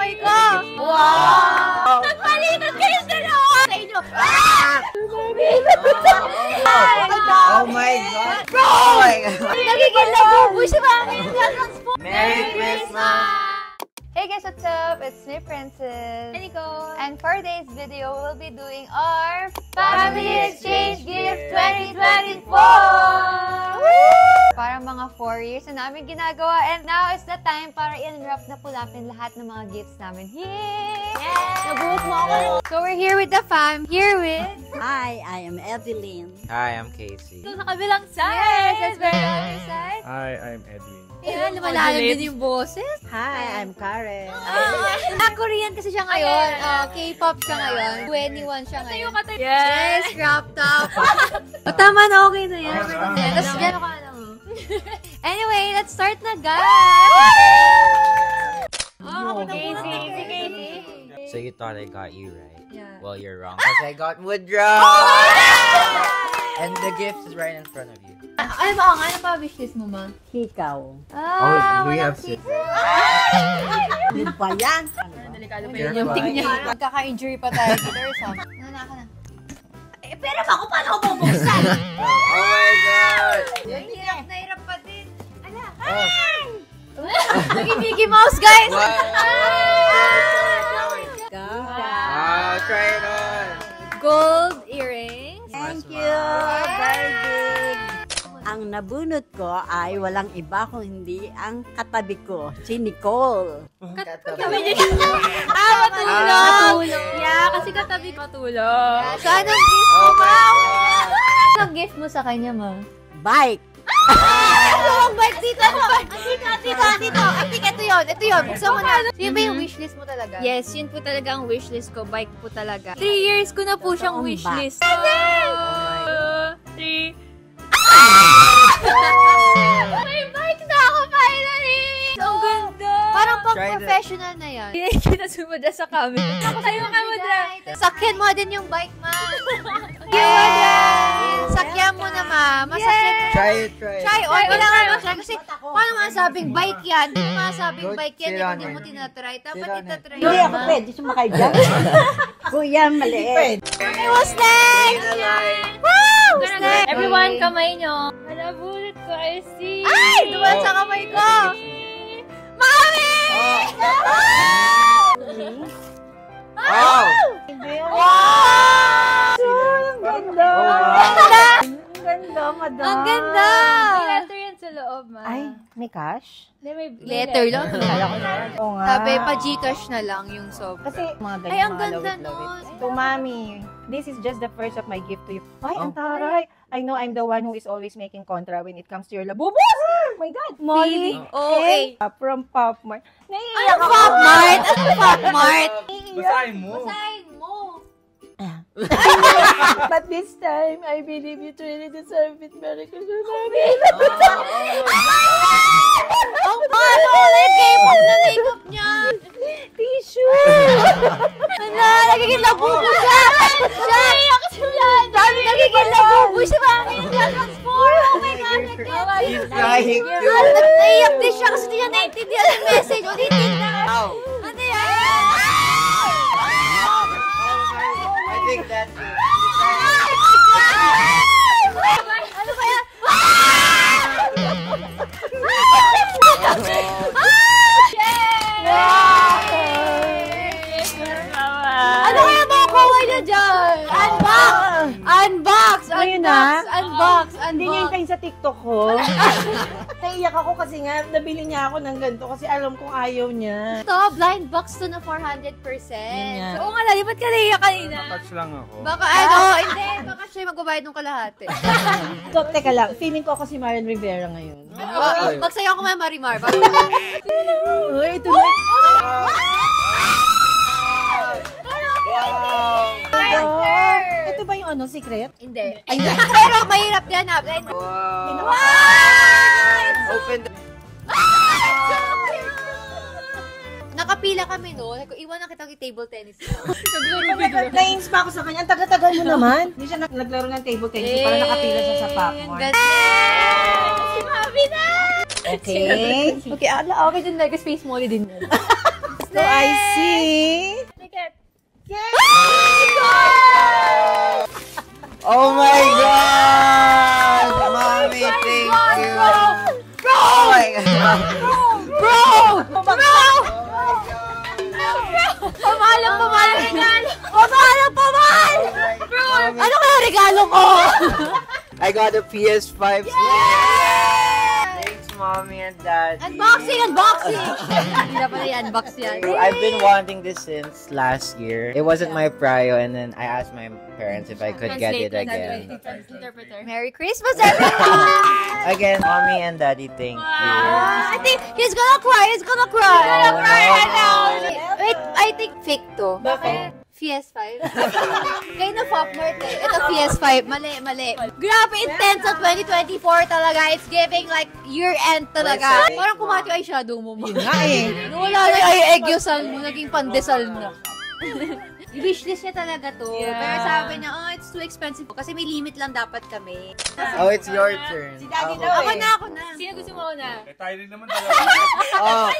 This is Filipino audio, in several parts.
kamay ko! Wow! Nagpalinod kayo dalawa sa inyo! Oh my God! Bro! Oh my God! Nagiging labubo siya ba? Merry Christmas! Hey guys, what's up? It's me, Princess. And Nico. And for today's video, we'll be doing our Family Exchange Gift 2024! Parang mga 4 years na namin ginagawa, and now is the time para i-unwrap na po natin lahat ng mga gifts namin. Yay! Nabuhot mo ako. So we're here with the fam, here with... Hi, I am Evelyn. Hi, I'm Casey. Ito sa kabilang side. Yes, that's very other side. Hi, I'm Edwin. Ayan, lumalalim din yung boses. Hi, I'm Karen. Korean kasi siya ngayon. K-pop siya ngayon. 21 siya ngayon. Yes! Crop top. Tama na, okay na yan. Tapos gano'n ka na mo. Anyway, let's start na, guys! Ako na muna. Si Casey. So you thought I got you right? Yeah. Well, you're wrong. Because I got Woodrow! And the gift is right in front of you. Ano ba? Ano pa wishlist mo, ma? Hikaw. We have six. Ano ba yan? Delikado pa Careful. yun. Yung tingin niya. Magkaka-injury pa tayo. There's some. Nana ka na. Eh, pero ako, paano ko bubuksan? Oh my God! Hirap na hirap pa din. Ala. Oh. Naging Mickey Mouse, guys! Wow! God. Try it on! Gold earrings. Thank you. Very big. Ang nabunot ko ay walang iba kung hindi ang katabi ko, si Nicole. Matulog! Yeah, kasi katabi ko tulog. So, anong gift mo, Oh my ma? God! Anong gift mo sa kanya, ma? Bike. Anong bike dito? Dito. I think ito yun. Buksan mo na. So, yun ba yung wishlist mo talaga? Yes, yun po talaga ang wishlist ko. Bike po talaga. 3 years ko na po siyang Totoong wishlist. 3. May bike na ako finally! Ang ganda! Parang pang Try the- professional na yan. Kinasumada sa camera. Ako tayo kamudra. Sakyan mo din yung bike, ma. Sakyan mo na, ma. Masakyan. Try it. Try, or kailangan mo try. Kasi, paano masabing bike yan? Hindi mo masabing Go bike yan sit if on hindi it. mo tinatry. Dapat Sit on it. itatry. Hindi ako pwede sumakay dyan. Kuya, maliit. Hey, what's next? Woo! What's next? Everyone, kamay nyo. Malabulot ko, I see. Ay! Duwan sa kamay ko! Mami! Oh! Wow! Ang ganda. Ang ganda, madam. Ang ganda! May letter yan sa loob, ma. Ay, may cash? Hindi, may Letter lang. Oo nga. Sabi, pa-Gcash na lang yung sob. Kasi mga ganyan, Ay, ang mga ganda lawit-lawit. nun. So, Mami, this is just the first of my gift to you. Ay, ang taray! I know I'm the one who is always making contra when it comes to your labubos! Oh my God! Molly! Okay. From Pop Mart. Ano Naiiyak ako! Pop Mart? Ano Pop Mart? Basahin mo! Basahin mo. But this time, I believe you truly deserve it. Merry Christmas, Mami! Ang pala! K-pop na makeup niya. Tissue! Hala, nagiging labubo siya. Naiiyak siya. Nagiging labubo siya. Mami, transform. Oh my God. He's crying too! Naiiyak din siya kasi di niya naintindihan yung message. Ulitin na. Ow! Ano yan? I think that's it. Ano kaya? Ano kaya mga kaway na dyan? Unbox! Ayun na. Hindi niya Unbox! hintayin sa TikTok ko. Naiiyak ako kasi nga, nabili niya ako ng ganito kasi alam kong ayaw niya. Ito, blind box to na 400%. Ganyan. Oo nga, lali, ba't ka naiyak kanina? Touch lang ako. Baka ano, hindi. Baka siya magbabayad ng kalahati. So, teka lang, feeling ko ako si Marian Rivera ngayon. Magsayaw ko may Marimar. Uy, ito na. Ito ba yung ano, secret? Hindi. Pero mahirap yan ha. Wow! Open the... Nakapila kami no. Iwan na kitang table tennis. Nains pa ako sa kanya. Ang taga-tagal mo naman. Hindi siya naglaro ng table tennis. Para nakapila siya sa popcorn. Si Mami na! Okay. Okay, okay din like space molly din yun. So I see. Oh my God! Mommy, thank you! Bro! Oh my God! Bro! Pamalang regalo! Pamal! Bro! Ano kaya regalo ko? I got a PS5. Thanks, Mommy and Dad. Unboxing! Hindi na pala i-unbox yan. I've been wanting this since last year. It wasn't my prio, and then I asked my parents if I could get it again. Merry Christmas, everyone! Again, Mommy and Daddy, thank you. I think he's gonna cry. Wait, I think fake to. Bakit? PS5. Kayo na Popmart eh. Ito PS5. Mali. Grabe, intense sa 2024 talaga. It's giving like year-end talaga. Parang kumati yung eyeshadow mo. Yun nga eh. Wala na yung eggyosal mo. Naging pandesal na. Wishlist niya talaga to. Yeah. Pero sabi niya, oh, it's too expensive kasi may limit lang dapat kami. Oh, it's your turn. Si Daddy Ako. daw Ako na. Sino gusto mo na? Eh, tayo rin naman dalawa. Oh.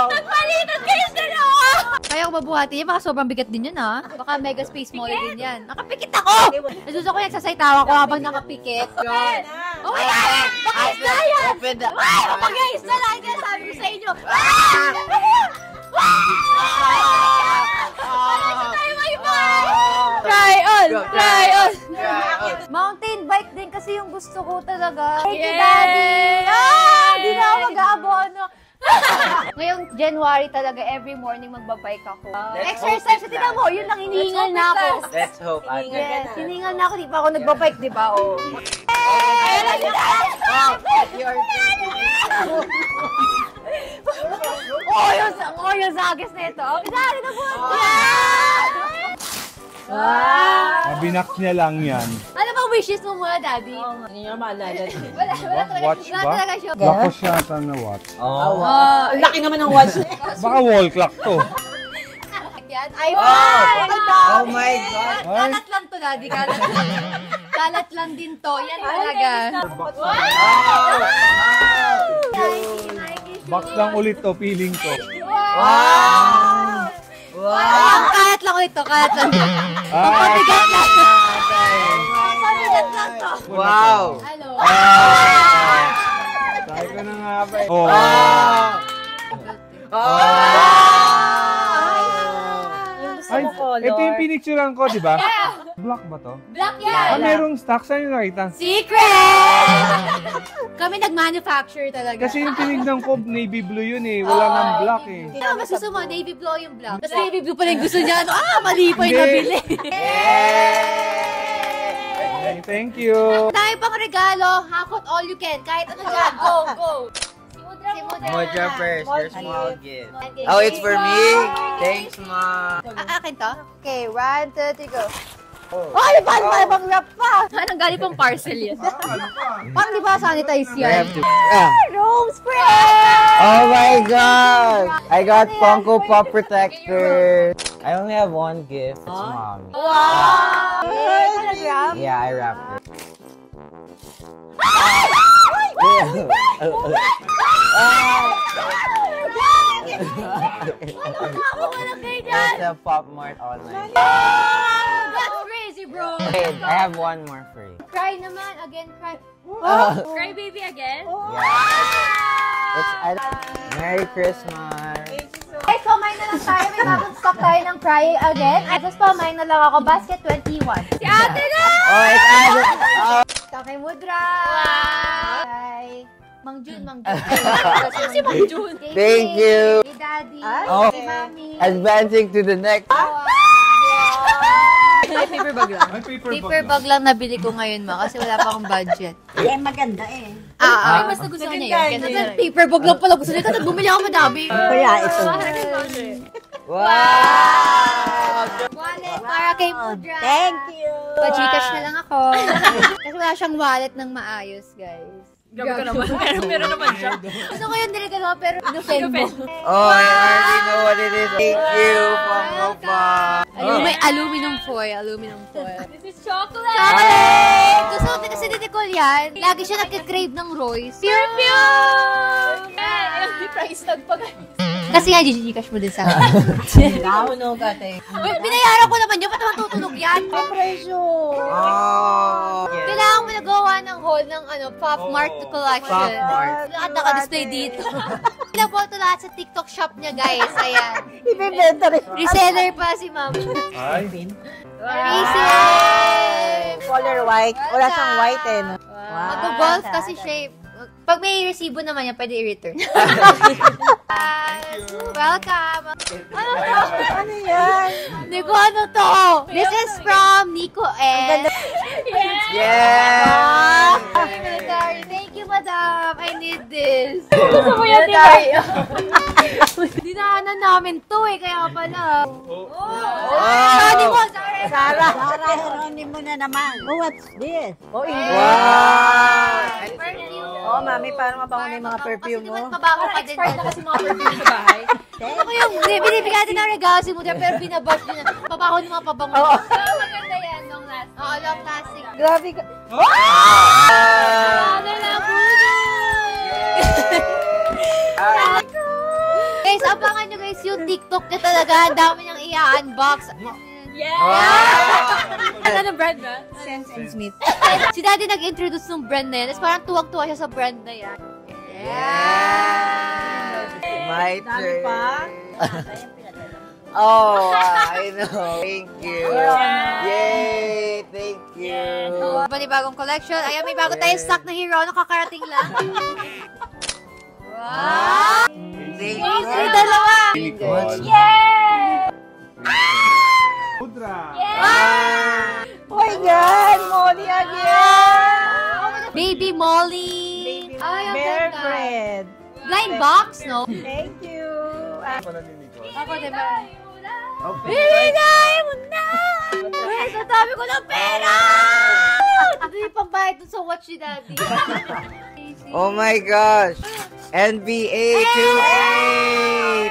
Nagpalitan kayo dalawa! Kaya ako mabuhati yan, baka sobrang bigat din yun ha. Baka mega space molly din yan. Nakapikit ako! Nasuso ko nagsasaytawa ko habang nakapikit. Oh my God! Baka isda yan! Open the... Baka isda lang yan, sabi ko sa inyo. Try on! Mountain bike din kasi yung gusto ko talaga. Thank you, Daddy! Di na ako mag-aabono. Ngayong January talaga, every morning magbabike ako. Exercise, tingnan mo, yun lang hinihingal na ako. Let's hope, Ate. Yes, hinihingal na ako, di pa ako nagbabike, di ba? Oh. Yung sagis na ito. Pinari na po! Binak niya lang yan. Ano bang wishes mo muna, Daddy? Hindi niya maalala. Wala talaga. Watch Wala ba? talaga siya. Lakos yata na watch. Oh. Ang laki naman ng watch. Baka wall clock to. Yan. Oh my God. Kalat lang to, Daddy. Kalat lang. Kalat lang din to. Yan talaga. Box lang ulit to, feeling ko. Wow! Wow! Kalat lang ulit to. Kalat lang. Pabigat lang. Pabigat lang to. Wow! Hello. Sabi ko na nga ba eh. Ay, ito yung pinicturean ko, di ba? Black ba to? Black yan. Merong stock. Saan yung nakita? Secret! Kami nag-manufacture talaga. Kasi yung tinignan ko, navy blue yun eh. Wala nang black eh. Ano mas gusto mo? Navy blue yung black. Tapos navy blue pa rin gusto niya. Mali pa yung Hindi. nabili. Hey, thank you. Tayo pang regalo. Hakot all you can. Kahit ano dyan. Go, go. Si Mudra first, your small gift. Okay. Oh, it's for me? Thanks, Mom. Akin to? Okay, 1, 2, 3, go. Oh, paano pang wrap pa? Anong galing pang parcel yan? Paano di ba sanitize I have yan? to... Room spray! Oh my God! I got Funko Pop Protector. I only have one gift. It's Mommy. Wow! Nag-wrap? Yeah, I wrapped it. It's a Pop Mart online. That's crazy, bro! Wait, I have one more for you. Cry naman, again, cry. Cry baby again? Yeah. Merry Christmas. Guys, pamain na lang tayo. May bagong stock tayo ng cry again. Just pamain na lang ako. Basket 21. Si ate na! Oh, it's Adam. Kay Mudra! Bye! Mang Jun. Si Mang Jun. Thank you. Kay Daddy. Oh. Kay Mami. Advancing to the next. Ay, paper bag lang. Ay, Paper bag lang nabili ko ngayon, ma, kasi wala pa akong budget. Eh, maganda eh. Ah, Mas nagustuhan niya yun. Maganda Ganda paper bag lang pala gusto nito. Bumili ako madami. Kaya ito. Wow! Wallet para kay Mudra. Thank you. Pa-Gcash na lang ako. Kasi wala siyang wallet ng maayos, guys. Grabe ka naman. Meron naman siya. Gusto ko yung niregalo pero in-offend mo. Oh, I already know what it is. Thank you, Funko Pop. Aluminum foil. This is chocolate! Chocolate! Gusto ko kasi ni Nicole yan. Lagi siya nagkikrave ng Royce. Perfume! price tag pa guys. Kasi nga, Gcash mo din sa akin. Naunog ate. Binayaran ko naman yun. Ba't naman tutunog yan? Presyo. Oh. Kailangan mo nagawa ng haul ng Pop Mart collection. Pop Mart. Lahat naka-display dito. Pinaboto lahat sa TikTok shop niya, guys. Ayan. Ibibenta rin. Reseller pa si ma'am. Ay. Amazing! Color white. Wala siyang white eh. No? Mag-golf kasi shape. Pag may resibo naman yan, pwede i-return. Welcome! Ano yan? Hindi ko ano to. This is from Nico S. Yeah! Military. Thank you, madam. I need this. Gusto mo yan, di ba? Dinaanan namin to eh, kaya pala. Wow! mo, sorry. Sarah Geronimo na naman. Oh, what's this? Oh, Wow! Oh, mami, parang mabango na yung mga perfume mo. Kasi mabago ka din. Expert na kasi mga perfume sa bahay. Ako yung binibigyan natin ng regalo si Muda, pero binabash din na. Pabaho ng mga pabango. Oo. Maganda yan, long last. Oo, long lasting. Grabe ka. Ano lang po Guys, abangan nyo guys yung TikTok niya talaga. Ang dami niyang i-unbox. Ano ng brand ba? Sense and Smith. Si Daddy nag-introduce ng brand na yan. Tapos parang tuwag-tuwa siya sa brand na yan. My Dami turn. pa. Oh, I know. Thank you. Yay! Thank you. Panibagong collection. Ayan, may bago tayong stock na hero. Nakakarating lang. Wow! Thank May you. dalawa! Pudra. Oh my God! Molly again! Baby Molly! Ay, ang Bear ganda. bread. Blind box, no? Thank you. Pala ni Nicole. Ako, diba? Okay. Bibigay mo na! Guys, ang dami ko ng pera! Ito yung pambayad dun sa watch ni Daddy. Oh my gosh. NBA 2K.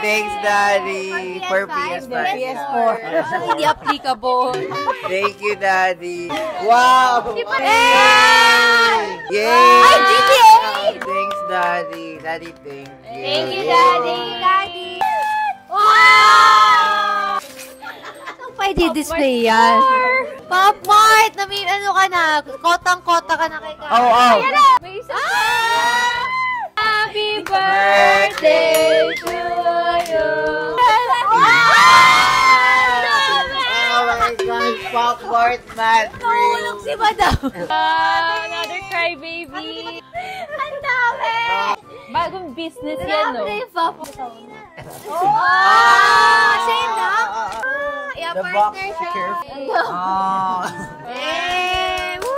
Thanks, Daddy. For PS5. PS4. Hindi applicable. Thank you, Daddy. Wow. Hey! Yay. Ay, GTA! Thanks, Daddy. Daddy, thank you. Thank you, Daddy. Daddy. Wow! Saan pa i-display yan? Pop Mart! Ano ka na? Kotang-kota ka na kay Kaya. Oh, oh. Ayan na! May isa. Happy birthday to you! Oh my gosh, Pop Mart man. Nahulog si Madam. Another crybaby. Ang dami! Bagong business yan, no? Grabe, Pop. Same na? Yeah, The box partner siya. careful. Oh. Hey! Woo!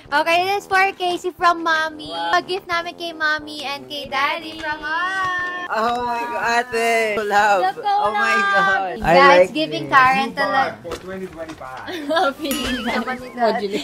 Okay, this is for Casey from Mommy. Gift namin kay Mommy and kay Daddy from us. Oh my God, ate. Love. Love ko Oh my lang. God. That's giving Karen talaga. For 2025. Feeling naman ni Daddy.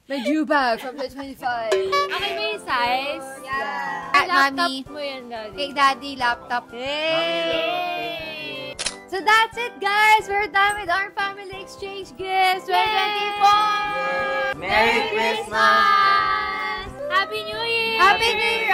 My Jew bag from 2025. Okay, may size? Yeah. At Mommy. Laptop mo yan, Daddy. Kay Daddy, laptop. Yay! So that's it, guys. We're done with our family exchange gifts 2024. Merry Christmas. Happy New Year! Happy New Year!